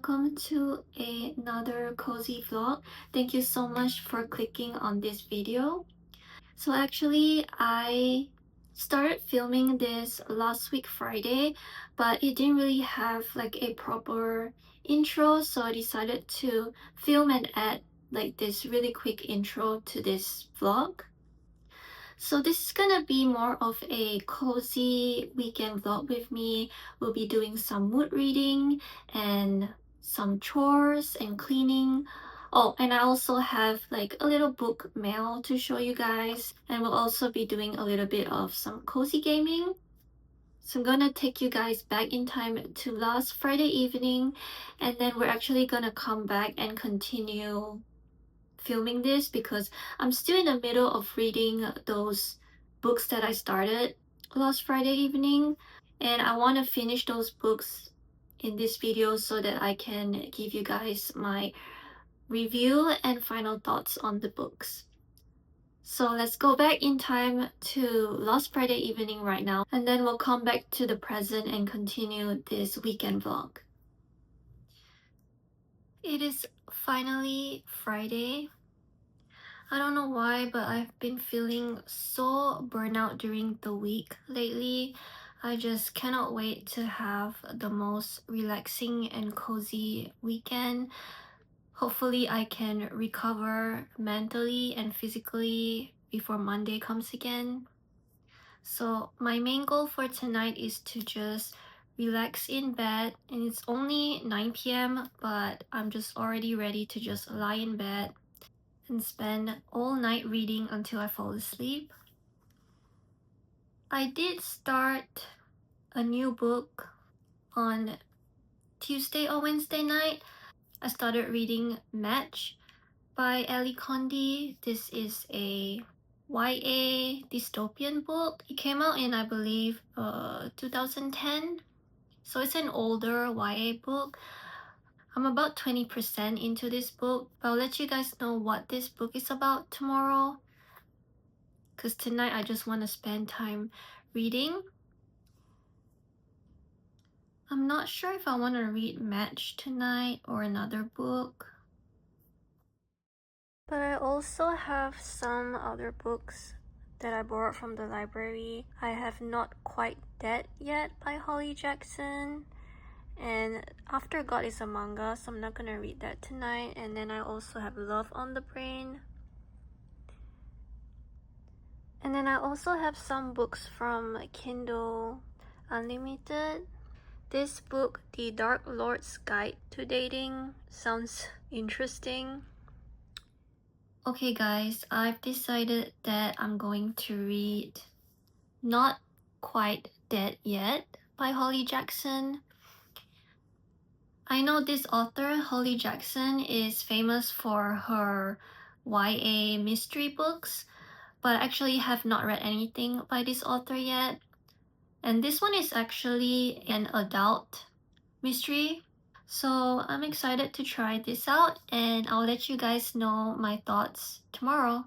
welcome to another cozy vlog. Thank you so much for clicking on this video. So actually, I started filming this last week Friday, but it didn't really have like a proper intro, so I decided to film and add like this really quick intro to this vlog. So this is gonna be more of a cozy weekend vlog with me. We'll be doing some mood reading and some chores and cleaning. Oh, and I also have like a little book mail to show you guys. And we'll also be doing a little bit of some cozy gaming. So I'm gonna take you guys back in time to last Friday evening, and then we're actually gonna come back and continue filming this because I'm still in the middle of reading those books that I started last Friday evening, and I want to finish those books in this video so that I can give you guys my review and final thoughts on the books. So let's go back in time to last Friday evening right now, and then we'll come back to the present and continue this weekend vlog. It is finally Friday. I don't know why, but I've been feeling so burnout during the week lately. I just cannot wait to have the most relaxing and cozy weekend. Hopefully I can recover mentally and physically before Monday comes again. So my main goal for tonight is to just relax in bed, and it's only 9 p.m. but I'm just already ready to just lie in bed and spend all night reading until I fall asleep. I did start a new book on Tuesday or Wednesday night. I started reading Match by Condie. This is a YA dystopian book. It came out in, I believe, 2010. So it's an older YA book. I'm about 20% into this book, but I'll let you guys know what this book is about tomorrow, because tonight I just want to spend time reading. I'm not sure if I want to read Match tonight or another book. But I also have some other books that I borrowed from the library. I have Not Quite Dead Yet by Holly Jackson. And After God is a manga, so I'm not gonna read that tonight. And then I also have Love on the Brain. And then I also have some books from Kindle Unlimited. This book, The Dark Lord's Guide to Dating, sounds interesting. Okay guys, I've decided that I'm going to read Not Quite Dead Yet by Holly Jackson. I know this author, Holly Jackson, is famous for her YA mystery books, but I actually have not read anything by this author yet. And this one is actually an adult mystery. So I'm excited to try this out, and I'll let you guys know my thoughts tomorrow.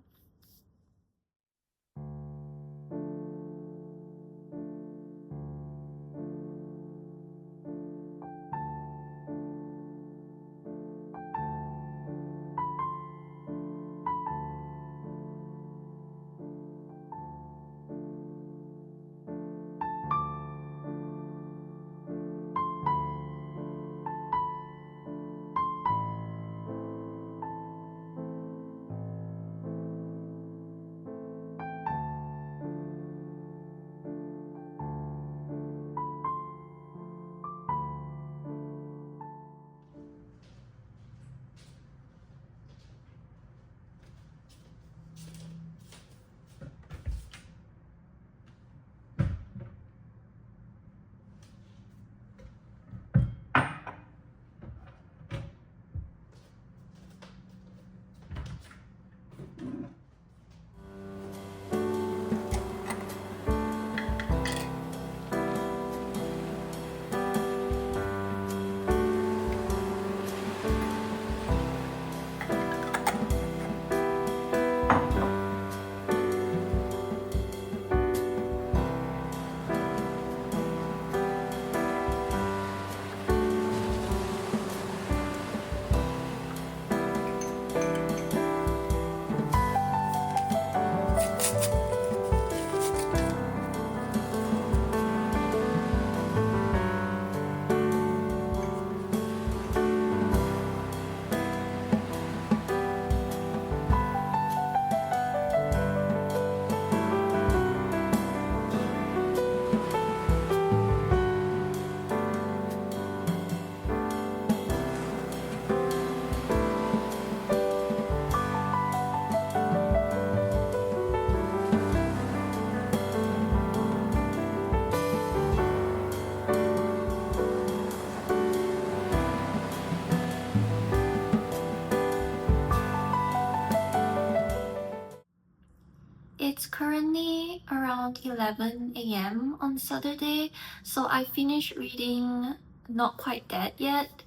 It's currently around 11 a.m. on Saturday, so I finished reading Not Quite Dead Yet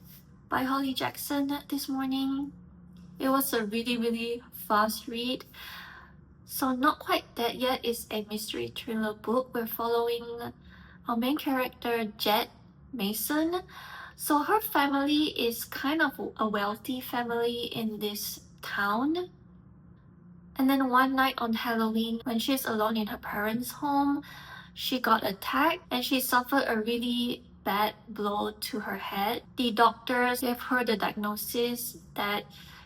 by Holly Jackson this morning. It was a really fast read. So Not Quite Dead Yet is a mystery thriller book. We're following our main character, Jet Mason. So her family is kind of a wealthy family in this town. And then one night on Halloween, when she's alone in her parents' home, she got attacked and she suffered a really bad blow to her head. The doctors gave her the diagnosis that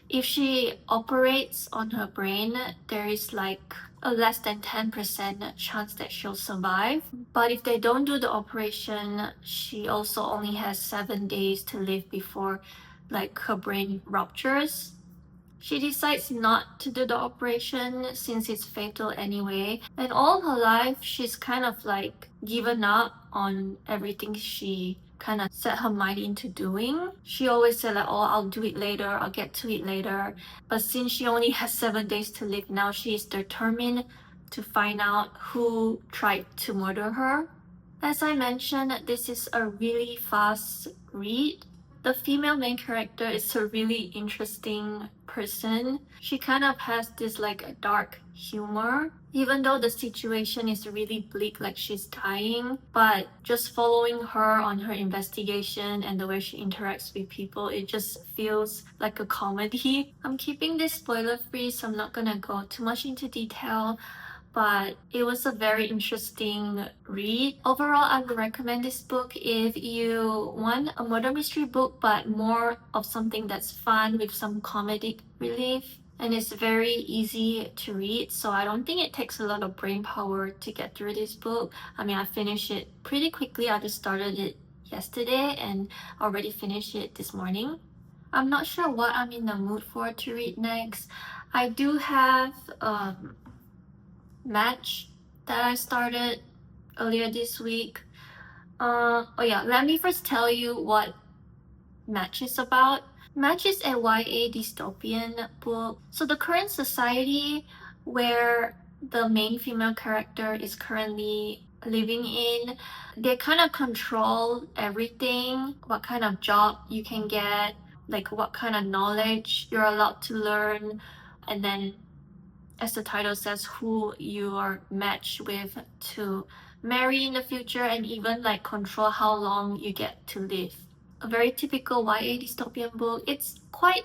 if she operates on her brain, there is like a less than 10% chance that she'll survive. But if they don't do the operation, she also only has 7 days to live before like her brain ruptures. She decides not to do the operation since it's fatal anyway. And all her life, she's kind of like given up on everything she kind of set her mind into doing. She always said like, oh, I'll do it later, I'll get to it later. But since she only has 7 days to live now, she's determined to find out who tried to murder her. As I mentioned, this is a really fast read. The female main character is a really interesting person. She kind of has this like dark humor, even though the situation is really bleak, like she's dying. But just following her on her investigation and the way she interacts with people, it just feels like a comedy. I'm keeping this spoiler free, so I'm not gonna go too much into detail, but it was a very interesting read. Overall, I would recommend this book if you want a murder mystery book, but more of something that's fun with some comedic relief. And it's very easy to read, so I don't think it takes a lot of brain power to get through this book. I mean, I finished it pretty quickly. I just started it yesterday and already finished it this morning. I'm not sure what I'm in the mood for to read next. I do have Match that I started earlier this week. Oh yeah, let me first tell you what Match is about. Match is a YA dystopian book. So the current society where the main female character is currently living in, they kind of control everything, what kind of job you can get, like what kind of knowledge you're allowed to learn, and then as the title says, who you are matched with to marry in the future, and even like control how long you get to live. A very typical YA dystopian book. It's quite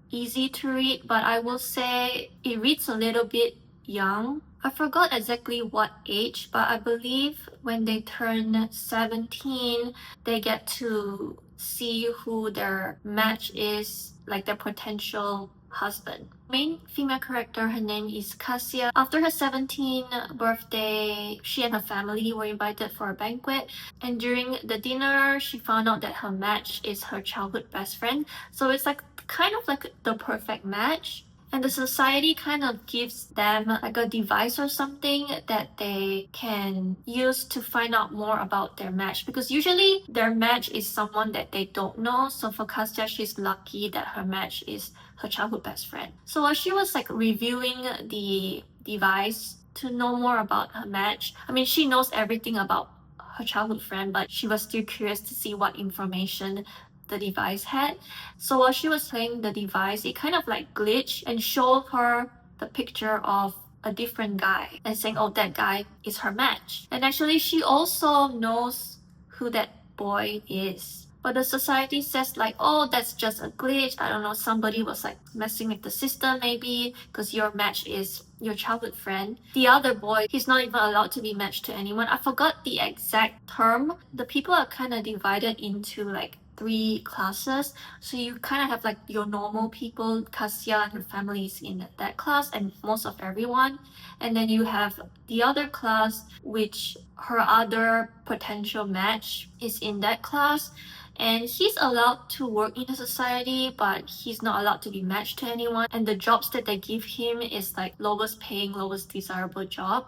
easy to read, but I will say it reads a little bit young. I forgot exactly what age, but I believe when they turn 17, they get to see who their match is, like their potential husband. Main female character, her name is Cassia. After her 17th birthday, she and her family were invited for a banquet, and during the dinner, she found out that her match is her childhood best friend. So it's like kind of like the perfect match. And the society kind of gives them like a device or something that they can use to find out more about their match, because usually their match is someone that they don't know. So for Kastia, she's lucky that her match is her childhood best friend. So while she was like reviewing the device to know more about her match, I mean, she knows everything about her childhood friend, but she was still curious to see what information the device had. So while she was playing the device, it kind of like glitched and showed her the picture of a different guy and saying, oh, that guy is her match. And actually, she also knows who that boy is. But the society says like, oh, that's just a glitch. I don't know, somebody was like messing with the system maybe, because your match is your childhood friend. The other boy, he's not even allowed to be matched to anyone. I forgot the exact term. The people are kind of divided into like 3 classes. So you kind of have like your normal people, Cassia and her family is in that class, and most of everyone. And then you have the other class, which her other potential match is in that class. And he's allowed to work in the society, but he's not allowed to be matched to anyone. And the jobs that they give him is like lowest paying, lowest desirable job.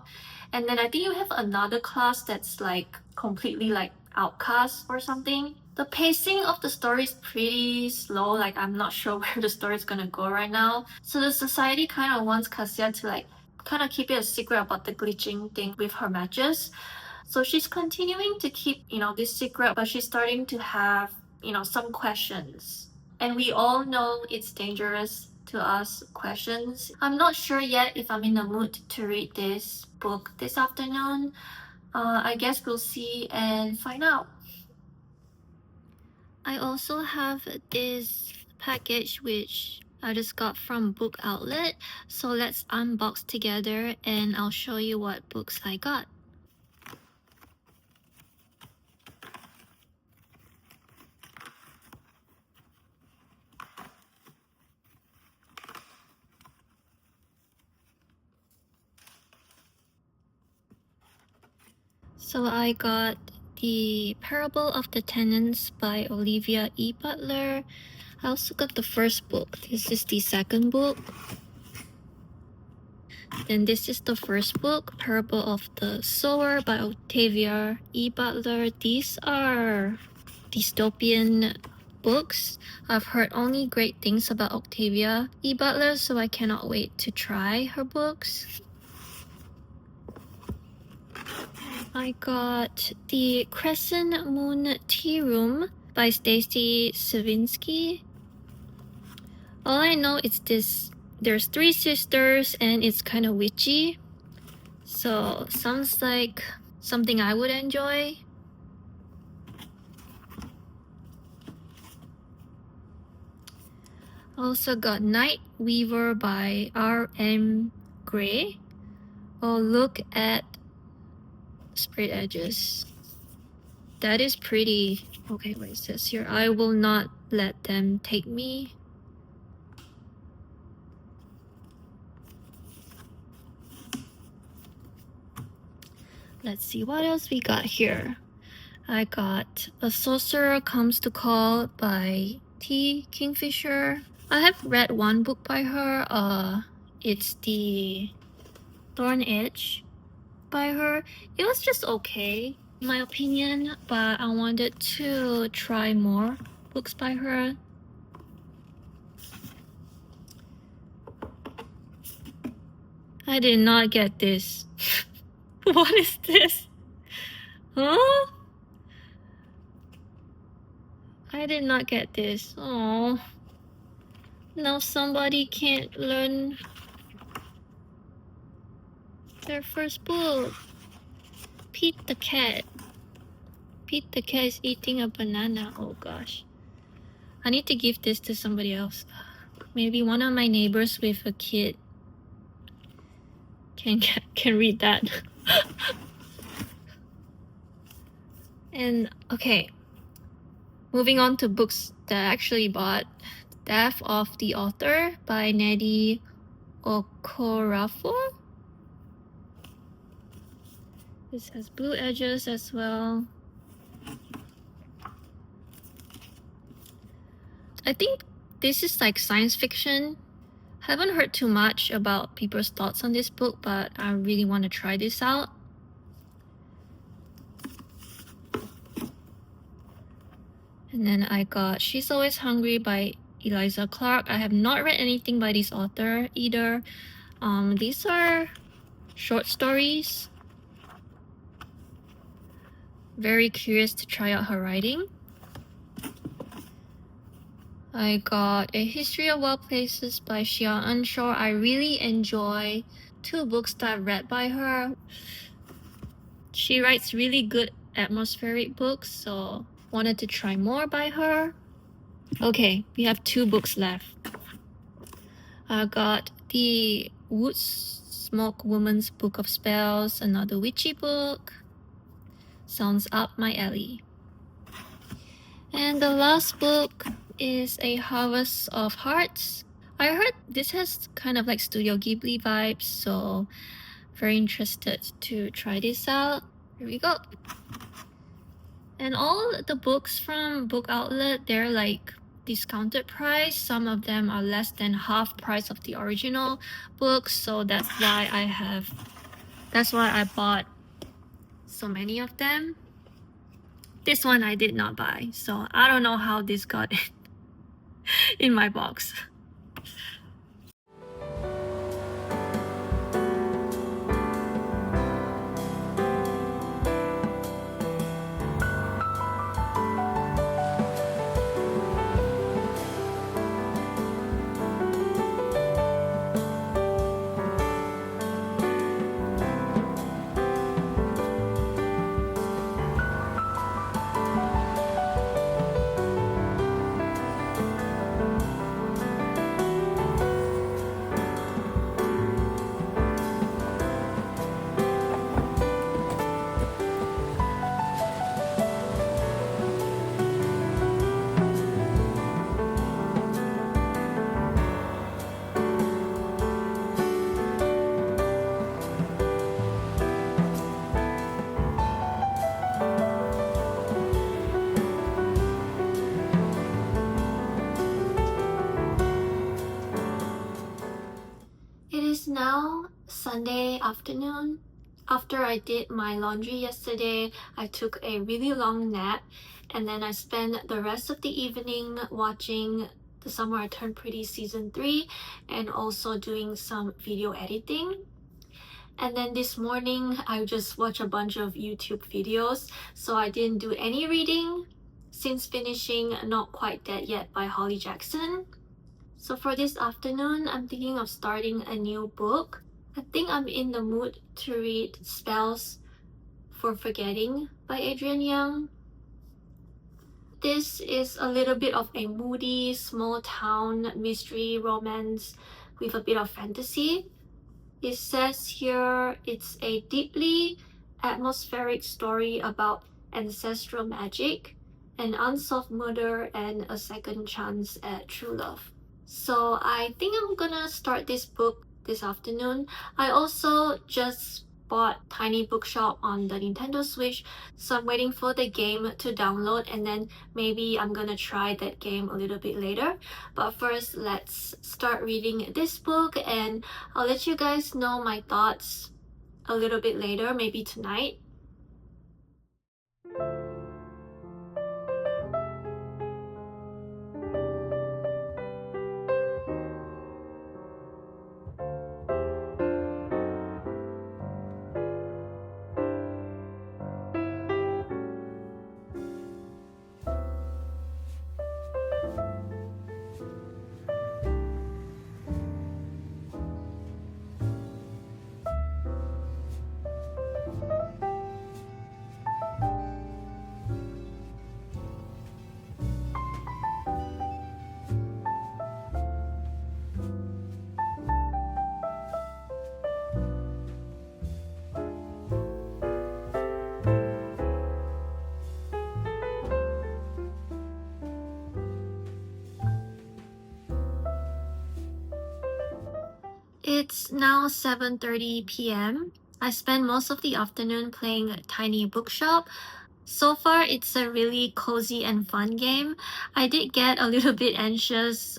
And then I think you have another class that's like completely like outcast or something. The pacing of the story is pretty slow, like I'm not sure where the story is gonna go right now. So the society kind of wants Cassia to like kind of keep it a secret about the glitching thing with her matches. So she's continuing to keep, this secret, but she's starting to have, some questions. And we all know it's dangerous to ask questions. I'm not sure yet if I'm in the mood to read this book this afternoon. I guess we'll see and find out. I also have this package which I just got from Book Outlet. So let's unbox together and I'll show you what books I got. So I got The Parable of the Tenants by Olivia E. Butler. I also got the first book. This is the second book. Then this is the first book, Parable of the Sower by Octavia E. Butler. These are dystopian books. I've heard only great things about Octavia E. Butler, so I cannot wait to try her books. I got The Crescent Moon Tea Room by Stacy Savinsky. All I know is there's 3 sisters and it's kind of witchy. So sounds like something I would enjoy. Also got Night Weaver by R.M. Gray. Oh, look at sprayed edges. That is pretty. Okay, what it says here? I will not let them take me. Let's see what else we got here. I got A Sorcerer Comes to Call by T. Kingfisher. I have read one book by her. It's the Thorn Edge by her. It was just okay, in my opinion, but I wanted to try more books by her. I did not get this. What is this? Huh? I did not get this. Oh. Now somebody can't learn their first book. Pete the cat. Pete the cat is eating a banana. Oh gosh. I need to give this to somebody else. Maybe one of my neighbors with a kid can read that. And okay. Moving on to books that I actually bought. Death of the Author by Nnedi Okorafor. This has blue edges as well. I think this is like science fiction. Haven't heard too much about people's thoughts on this book, but I really want to try this out. And then I got She's Always Hungry by Eliza Clark. I have not read anything by this author either. These are short stories. Very curious to try out her writing. I got A History of Wild Places by Xia Enshore. I really enjoy 2 books that I've read by her. She writes really good atmospheric books, so wanted to try more by her. Okay, we have 2 books left. I got the Woods Smoke Woman's Book of Spells, another witchy book. Sounds up my alley. And the last book is A Harvest of Hearts. I heard this has kind of like Studio Ghibli vibes, so very interested to try this out. Here we go. And all the books from Book Outlet, they're like discounted price. Some of them are less than half price of the original books, so that's why I bought so many of them. This one I did not buy, so I don't know how this got in my box. Sunday afternoon. After I did my laundry yesterday, I took a really long nap and then I spent the rest of the evening watching The Summer I Turned Pretty Season 3 and also doing some video editing. And then this morning, I just watched a bunch of YouTube videos, so I didn't do any reading since finishing Not Quite Dead Yet by Holly Jackson. So for this afternoon, I'm thinking of starting a new book. I think I'm in the mood to read Spells for Forgetting by Adrienne Young. This is a little bit of a moody, small town mystery romance with a bit of fantasy. It says here it's a deeply atmospheric story about ancestral magic, an unsolved murder, and a second chance at true love. So I think I'm gonna start this book this afternoon. I also just bought Tiny Bookshop on the Nintendo Switch, so I'm waiting for the game to download and then maybe I'm gonna try that game a little bit later. But first, let's start reading this book and I'll let you guys know my thoughts a little bit later, maybe tonight. It's now 7:30 p.m. I spent most of the afternoon playing Tiny Bookshop. So far, it's a really cozy and fun game. I did get a little bit anxious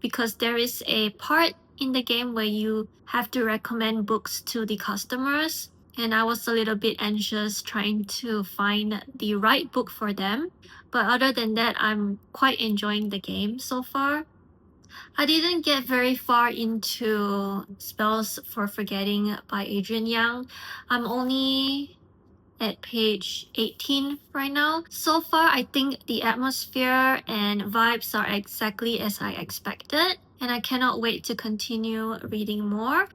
because there is a part in the game where you have to recommend books to the customers, and I was a little bit anxious trying to find the right book for them. But other than that, I'm quite enjoying the game so far. I didn't get very far into Spells for Forgetting by Adrienne Young. I'm only at page 18 right now. So far, I think the atmosphere and vibes are exactly as I expected, and I cannot wait to continue reading more.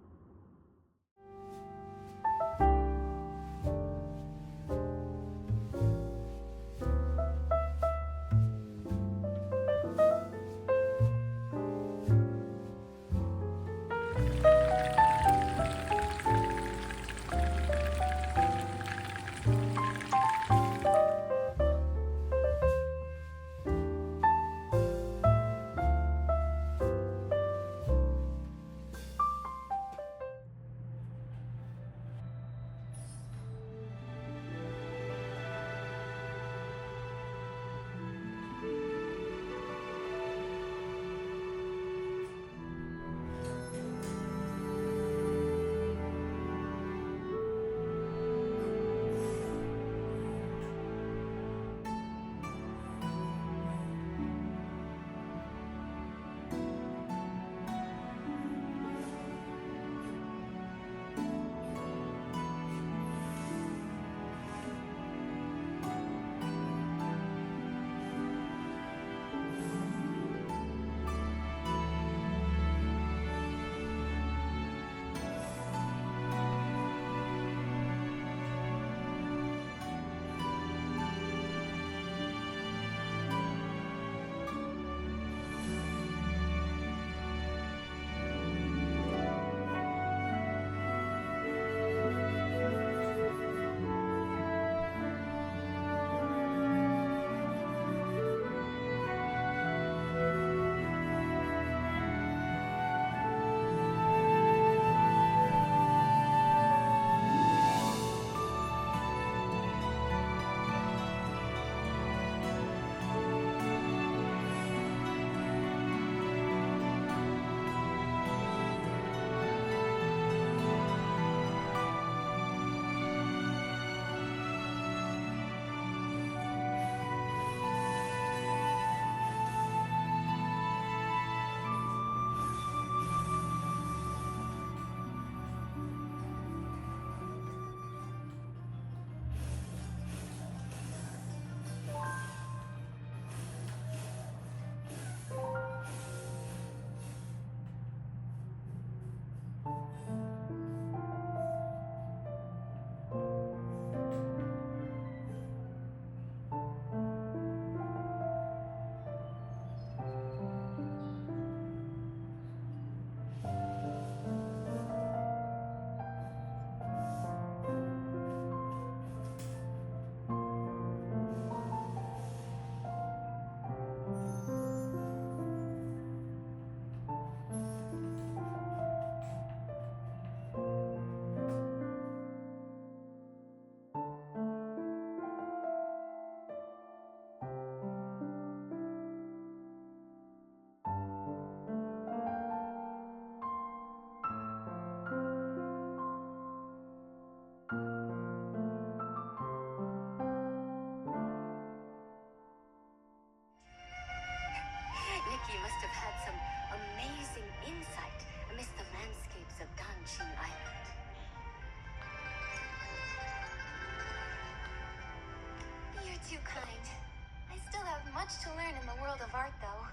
much to learn in the world of art, though.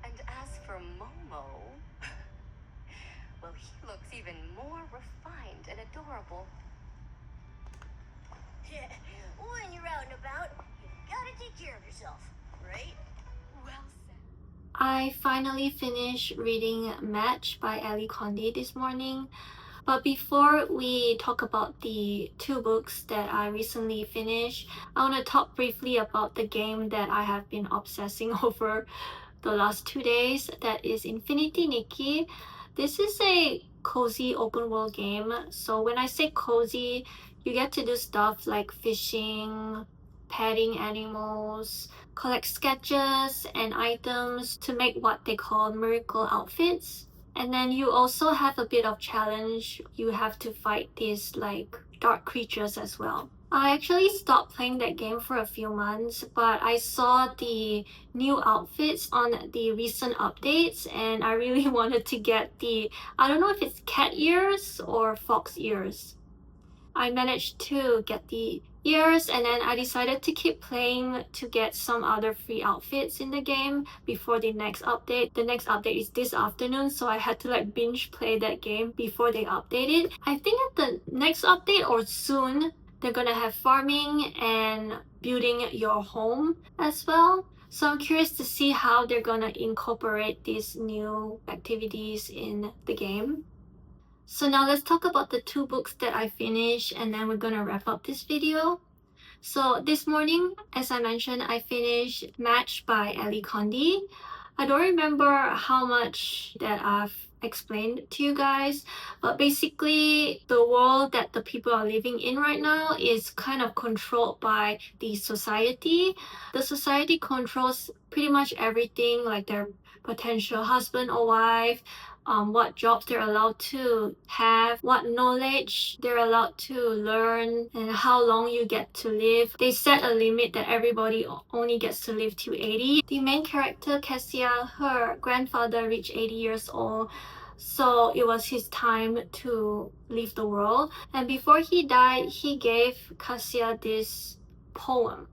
And as for Momo, well, he looks even more refined and adorable. When you're out and about, you gotta take care of yourself, right? Well said. I finally finished reading Match by Condie this morning. But before we talk about the two books that I recently finished, I want to talk briefly about the game that I have been obsessing over the last 2 days. That is Infinity Nikki. This is a cozy open world game. So when I say cozy, you get to do stuff like fishing, petting animals, collect sketches and items to make what they call miracle outfits. And then you also have a bit of challenge. You have to fight these like dark creatures as well. I actually stopped playing that game for a few months, but I saw the new outfits on the recent updates and I really wanted to get the, I don't know if it's cat ears or fox ears. I managed to get the ears and then I decided to keep playing to get some other free outfits in the game before the next update. The next update is this afternoon, so I had to like binge play that game before they update it. I think at the next update or soon, they're gonna have farming and building your home as well. So I'm curious to see how they're gonna incorporate these new activities in the game. So now let's talk about the two books that I finished and then we're gonna wrap up this video. So this morning, as I mentioned, I finished Match by Condie. I don't remember how much that I've explained to you guys, but basically the world that the people are living in right now is kind of controlled by the society. The society controls pretty much everything, like their potential husband or wife, what jobs they're allowed to have, what knowledge they're allowed to learn, and how long you get to live. They set a limit that everybody only gets to live to 80. The main character, Cassia, her grandfather reached 80 years old, so it was his time to leave the world. And before he died, he gave Cassia this poem.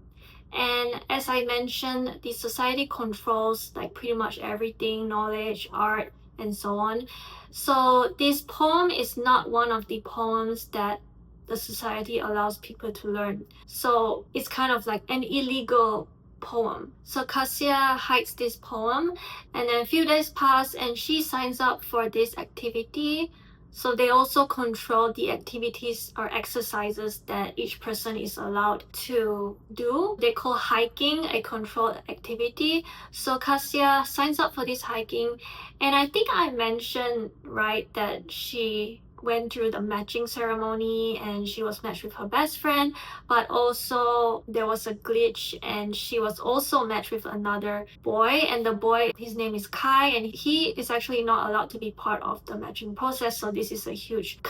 And as I mentioned, the society controls like pretty much everything, knowledge, art, and so on. So this poem is not one of the poems that the society allows people to learn. So it's kind of like an illegal poem. So Cassia hides this poem and then a few days pass and she signs up for this activity. So they also control the activities or exercises that each person is allowed to do. They call hiking a controlled activity. So Cassia signs up for this hiking, and I think I mentioned, right, that she went through the matching ceremony and she was matched with her best friend, but also there was a glitch and she was also matched with another boy, and the boy, his name is Kai, and he is actually not allowed to be part of the matching process. So this is a huge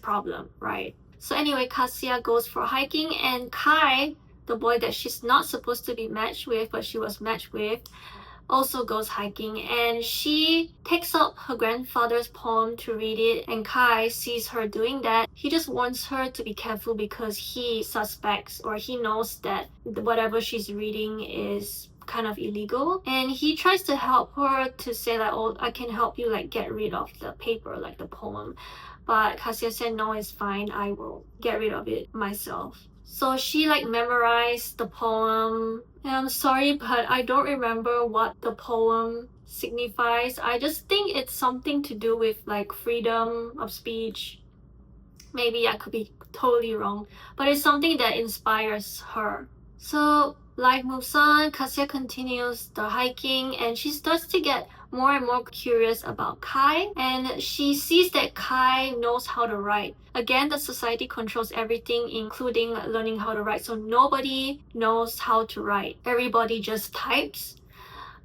problem, right? So anyway, Cassia goes for hiking and Kai, the boy that she's not supposed to be matched with but she was matched with, also goes hiking, and she takes out her grandfather's poem to read it, and Kai sees her doing that. He just wants her to be careful because he suspects or he knows that whatever she's reading is kind of illegal, and he tries to help her to say like, oh, I can help you like get rid of the paper, like the poem. But Cassia said, no, it's fine, I will get rid of it myself. So she like memorized the poem, and I'm sorry, but I don't remember what the poem signifies. I just think it's something to do with like freedom of speech. Maybe I could be totally wrong, but it's something that inspires her. So life moves on, Cassia continues the hiking and she starts to get more and more curious about Kai, and she sees that Kai knows how to write. Again, the society controls everything, including learning how to write, so nobody knows how to write. Everybody just types.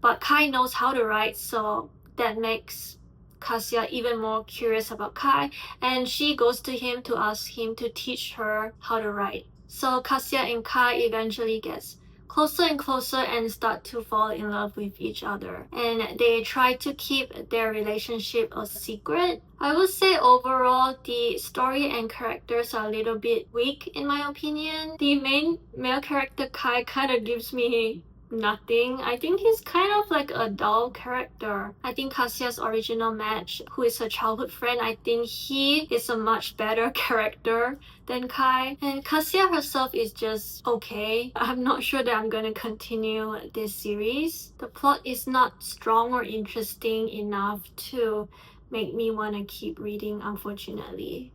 But Kai knows how to write, so that makes Cassia even more curious about Kai, and she goes to him to ask him to teach her how to write. So Cassia and Kai eventually gets closer and closer and start to fall in love with each other. And they try to keep their relationship a secret. I would say overall the story and characters are a little bit weak in my opinion. The main male character Kai kind of gives me nothing. I think he's kind of like a dull character. I think Kassia's original match, who is her childhood friend, I think he is a much better character than Kai. And Kassia herself is just okay. I'm not sure that I'm gonna continue this series. The plot is not strong or interesting enough to make me want to keep reading, unfortunately.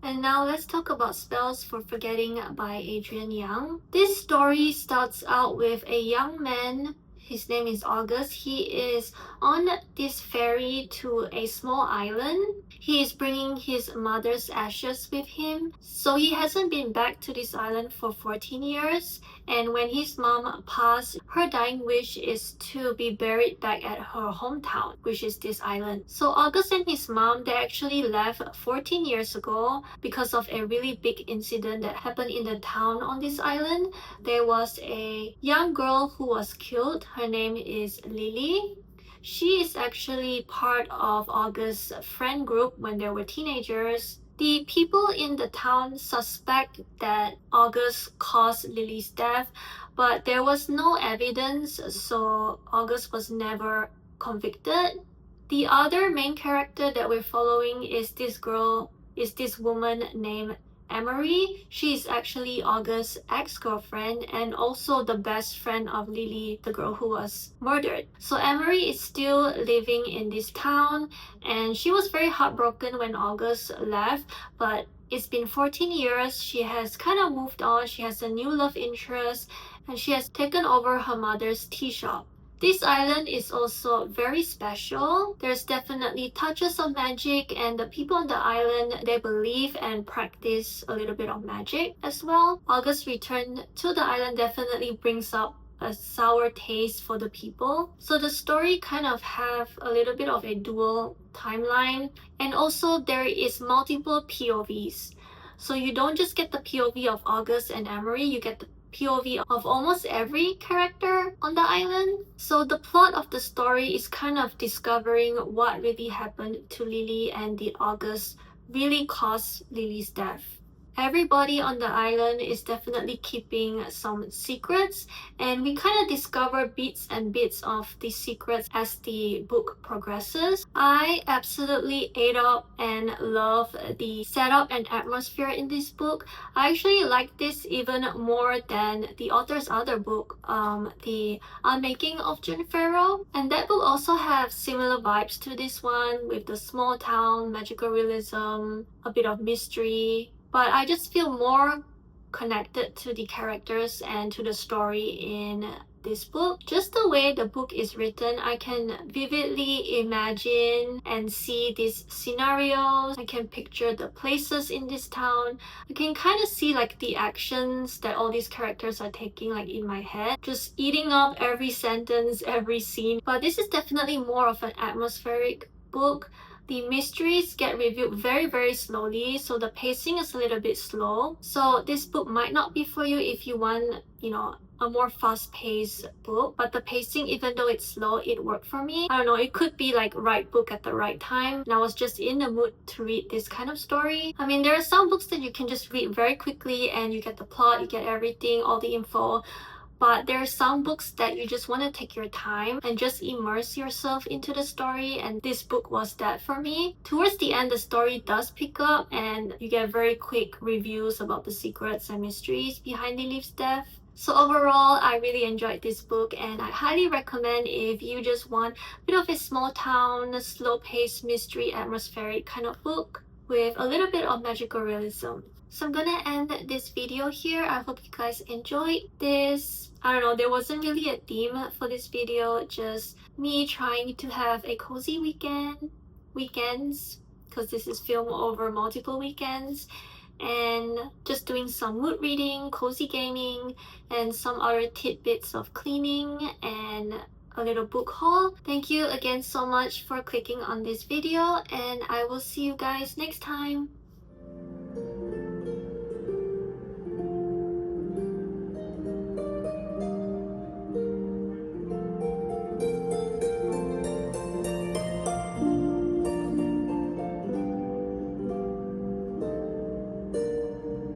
And now let's talk about Spells for Forgetting by Adrienne Young. This story starts out with a young man. His name is August. He is on this ferry to a small island. He is bringing his mother's ashes with him. So he hasn't been back to this island for 14 years. And when his mom passed, her dying wish is to be buried back at her hometown, which is this island. So August and his mom, they actually left 14 years ago because of a really big incident that happened in the town on this island. There was a young girl who was killed. Her name is Lily. She is actually part of August's friend group when they were teenagers. The people in the town suspect that August caused Lily's death, but there was no evidence, so August was never convicted. The other main character that we're following is this woman named Emery. She is actually August's ex-girlfriend and also the best friend of Lily, the girl who was murdered. So Emery is still living in this town and she was very heartbroken when August left, but it's been 14 years. She has kind of moved on. She has a new love interest and she has taken over her mother's tea shop. This island is also very special. There's definitely touches of magic and the people on the island, they believe and practice a little bit of magic as well. August's return to the island definitely brings up a sour taste for the people. So the story kind of have a little bit of a dual timeline, and also there is multiple POVs. So you don't just get the POV of August and Emery, you get the POV of almost every character on the island. So the plot of the story is kind of discovering what really happened to Lily and did August really cause Lily's death. Everybody on the island is definitely keeping some secrets, and we kind of discover bits and bits of these secrets as the book progresses. I absolutely ate up and love the setup and atmosphere in this book. I actually like this even more than the author's other book, The Unmaking of June Pharaoh. And that book also has similar vibes to this one with the small town, magical realism, a bit of mystery. But I just feel more connected to the characters and to the story in this book. Just the way the book is written, I can vividly imagine and see these scenarios. I can picture the places in this town. I can kind of see like the actions that all these characters are taking like in my head, just eating up every sentence, every scene. But this is definitely more of an atmospheric book. The mysteries get revealed very, very slowly, so the pacing is a little bit slow. So this book might not be for you if you want, a more fast-paced book, but the pacing, even though it's slow, it worked for me. I don't know, it could be like right book at the right time, and I was just in the mood to read this kind of story. I mean, there are some books that you can just read very quickly and you get the plot, you get everything, all the info. But there are some books that you just want to take your time and just immerse yourself into the story, and this book was that for me. Towards the end, the story does pick up and you get very quick reviews about the secrets and mysteries behind Lily's death. So overall, I really enjoyed this book and I highly recommend if you just want a bit of a small town, slow-paced mystery atmospheric kind of book with a little bit of magical realism. So I'm gonna end this video here. I hope you guys enjoyed this. I don't know, there wasn't really a theme for this video, just me trying to have a cozy weekends, because this is filmed over multiple weekends, and just doing some mood reading, cozy gaming, and some other tidbits of cleaning and a little book haul. Thank you again so much for clicking on this video, and I will see you guys next time.